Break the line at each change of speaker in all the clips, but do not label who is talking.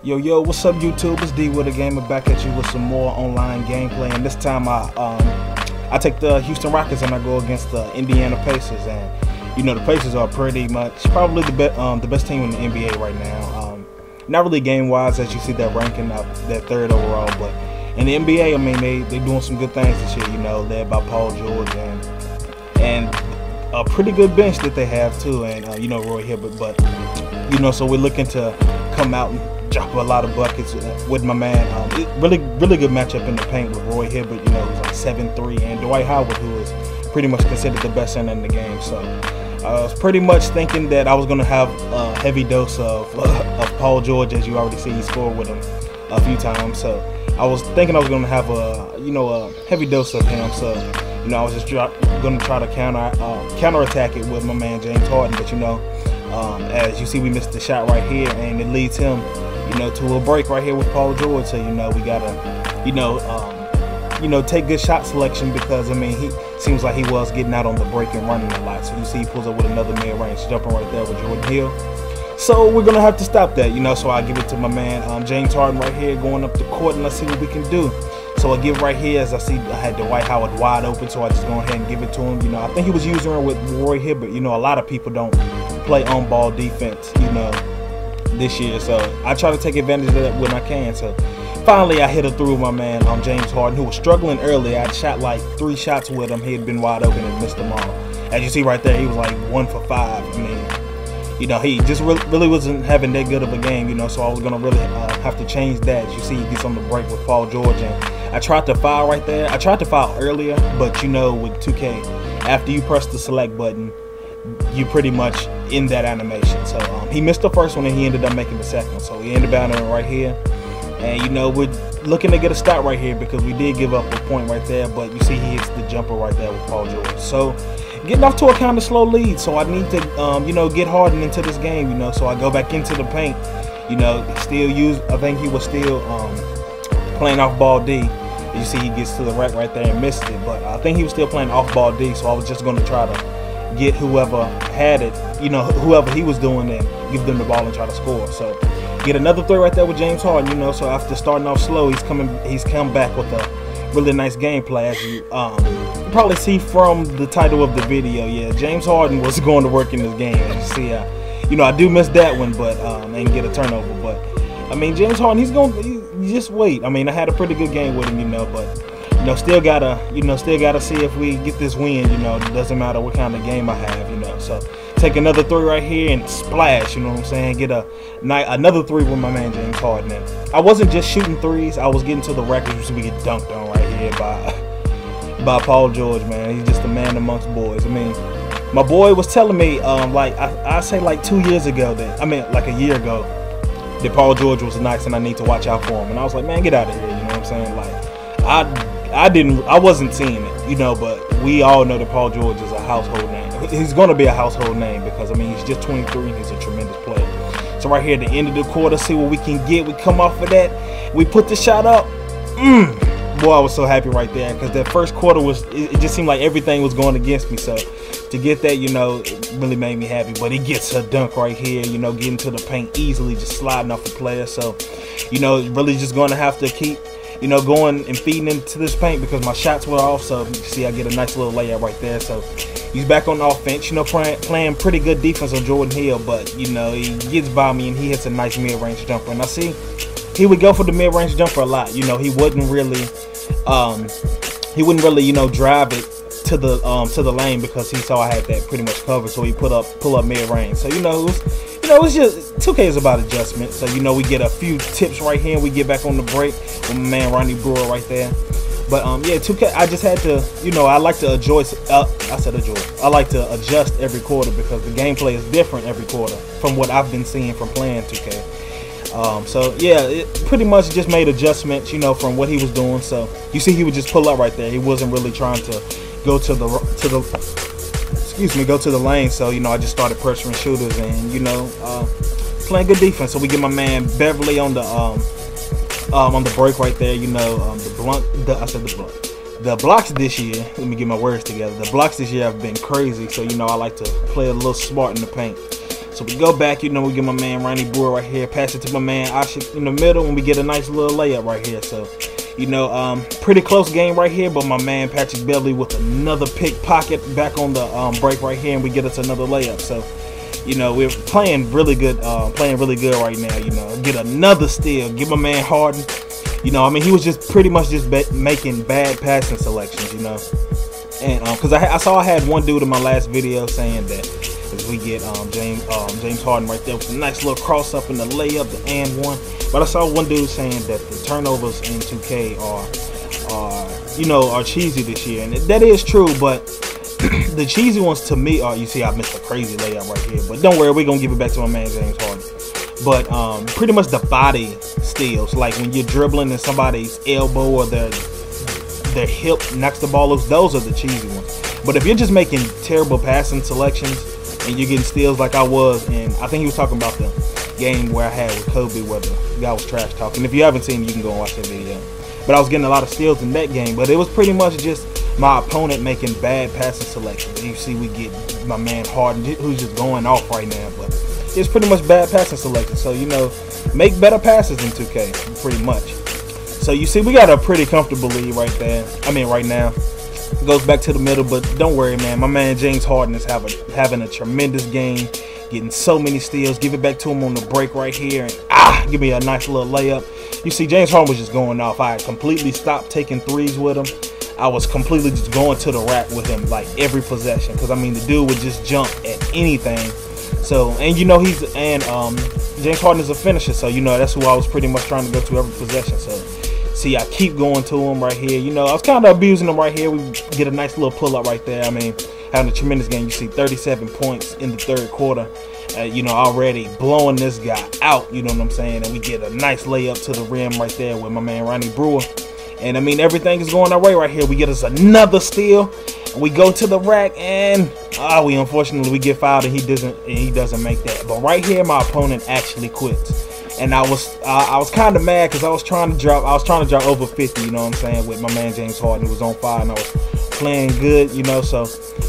Yo, what's up YouTube? It's D with a Gamer back at you with some more online gameplay, and this time I take the Houston Rockets and I go against the Indiana Pacers. And you know, the Pacers are pretty much probably the best team in the NBA right now. Not really game wise, as you see that ranking up, that third overall, but in the NBA, I mean they doing some good things this year. You know, led by Paul George and a pretty good bench that they have too, and you know, Roy Hibbert. But you know, so we're looking to come out and drop a lot of buckets with my man. Really good matchup in the paint with Roy Hibbert. You know, he's like 7'3", and Dwight Howard, who is pretty much considered the best center in the game. So I was pretty much thinking that I was going to have a heavy dose of Paul George, as you already see he scored with him a few times. So I was thinking I was going to have a heavy dose of him. So you know, I was just going to try to counterattack it with my man James Harden. But you know, as you see, we missed the shot right here, and it leads him, you know, to a break right here with Paul George. So you know, we gotta, take good shot selection, because I mean, he seems like he was getting out on the break and running a lot. So you see, he pulls up with another mid-range jumper right there with Jordan Hill. So we're gonna have to stop that, you know. So I give it to my man James Harden right here, going up the court, and let's see what we can do. So I give right here, as I see I had Dwight Howard wide open, so I just go ahead and give it to him. You know, I think he was using her with Roy Hibbert. You know, a lot of people don't play on-ball defense, you know, this year. So I try to take advantage of that when I can. So finally I hit her through my man James Harden, who was struggling early. I shot like 3 shots with him. He had been wide open and missed them all. As you see right there, he was like 1 for 5. I mean, you know, he just really wasn't having that good of a game, you know. So I was gonna really have to change that. As you see, he gets on the break with Paul George, and I tried to foul right there. I tried to foul earlier, but you know, with 2K, after you press the select button, you pretty much in that animation. So he missed the first one, and he ended up making the second. So he ended up right here, and you know, we're looking to get a stop right here, because we did give up a point right there. But you see, he hits the jumper right there with Paul George. So getting off to a kind of slow lead. So I need to get Harden into this game. You know, so I go back into the paint. You know, I think he was still playing off ball D. You see, he gets to the rack right there and missed it. But I think he was still playing off ball D. So I was just going to try to get whoever had it, you know, whoever he was doing, and give them the ball and try to score. So get another 3 right there with James Harden. You know, so after starting off slow, he's come back with a really nice gameplay, as you probably see from the title of the video. Yeah, James Harden was going to work in this game. As you see, you know, I do miss that one, but and get a turnover. But I mean, James Harden, you just wait. I mean, I had a pretty good game with him, you know, but you know, still gotta see if we get this win. You know, it doesn't matter what kind of game I have, you know. So take another 3 right here and splash. You know what I'm saying? Get another 3 with my man James Harden. And I wasn't just shooting threes. I was getting to the records, we get dunked on right here by Paul George. Man, he's just a man amongst boys. I mean, my boy was telling me like I say like 2 years ago like a year ago, that Paul George was nice and I need to watch out for him. And I was like, man, get out of here. You know what I'm saying? Like I wasn't seeing it, you know, but we all know that Paul George is a household name. He's going to be a household name, because I mean, he's just 23 and he's a tremendous player. So right here at the end of the quarter, see what we can get. We come off of that, we put the shot up. Boy, I was so happy right there, because that first quarter it just seemed like everything was going against me. So to get that, you know, it really made me happy. But he gets a dunk right here, you know, getting to the paint easily, just sliding off the player. So, you know, really just going to have to keep, you know, going and feeding into this paint, because my shots were off. So you see, I get a nice little layup right there. So he's back on offense, you know, playing pretty good defense on Jordan Hill. But you know, he gets by me and he hits a nice mid-range jumper. And I see he would go for the mid-range jumper a lot. You know, he wouldn't really you know, drive it to the lane, because he saw I had that pretty much covered. So he pull up mid-range. So you know, it's just 2K is about adjustment. So you know, we get a few tips right here, and we get back on the break with my man Ronnie Brewer right there. But yeah, 2K, I just had to, you know, I like to adjust. I like to adjust every quarter, because the gameplay is different every quarter from what I've been seeing from playing 2K. So yeah, it pretty much just made adjustments, you know, from what he was doing. So you see, he would just pull up right there. He wasn't really trying to go to the lane. So you know, I just started pressuring shooters, and you know, playing good defense. So we get my man Beverly on the break right there. You know, the blocks this year. Let me get my words together. The blocks this year have been crazy. So you know, I like to play a little smart in the paint. So we go back, you know, we get my man Ronnie Brewer right here, pass it to my man Ashik in the middle, and we get a nice little layup right here. So, you know, pretty close game right here, but my man Patrick Beverly with another pickpocket back on the break right here, and we get us another layup. So, you know, we're playing really good right now. You know, get another steal, give my man Harden. You know, I mean, he was just pretty much just making bad passing selections. You know, and because I saw I had one dude in my last video saying that. We get James Harden right there with a nice little cross up in the layup, the and one. But I saw one dude saying that the turnovers in 2K are cheesy this year, and that is true. But the cheesy ones to me are, you see, I missed a crazy layup right here. But don't worry, we're gonna give it back to my man James Harden. But pretty much the body steals, like when you're dribbling and somebody's elbow or their hip knocks the ball loose, those are the cheesy ones. But if you're just making terrible passing selections and you're getting steals like I was, and I think he was talking about the game where I had with Kobe where the guy was trash talking. If you haven't seen it, you can go and watch that video. But I was getting a lot of steals in that game, but it was pretty much just my opponent making bad passing selections. And you see we get my man Harden, who's just going off right now, but it's pretty much bad passing selections. So, you know, make better passes in 2K, pretty much. So you see we got a pretty comfortable lead right there. I mean, right now. Goes back to the middle, but don't worry, man. My man James Harden is having a tremendous game, getting so many steals. Give it back to him on the break right here, and give me a nice little layup. You see, James Harden was just going off. I had completely stopped taking threes with him. I was completely just going to the rack with him like every possession, because I mean the dude would just jump at anything. So, and you know James Harden is a finisher, so you know that's who I was pretty much trying to go to every possession. So. See, I keep going to him right here. You know, I was kind of abusing him right here. We get a nice little pull-up right there. I mean, having a tremendous game. You see 37 points in the third quarter. You know, already blowing this guy out. You know what I'm saying? And we get a nice layup to the rim right there with my man Ronnie Brewer. And, I mean, everything is going our way right here. We get us another steal. We go to the rack, and unfortunately we get fouled, and he doesn't make that. But right here, my opponent actually quits. And I was kind of mad because I was trying to drop over 50, you know what I'm saying, with my man James Harden, who was on fire, and I was playing good, you know, so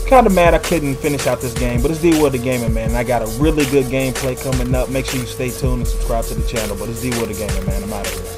kind of mad I couldn't finish out this game. But it's D-Wood the Gamer, man, and I got a really good gameplay coming up. Make sure you stay tuned and subscribe to the channel. But it's D-Wood the Gamer, man. I'm out of here.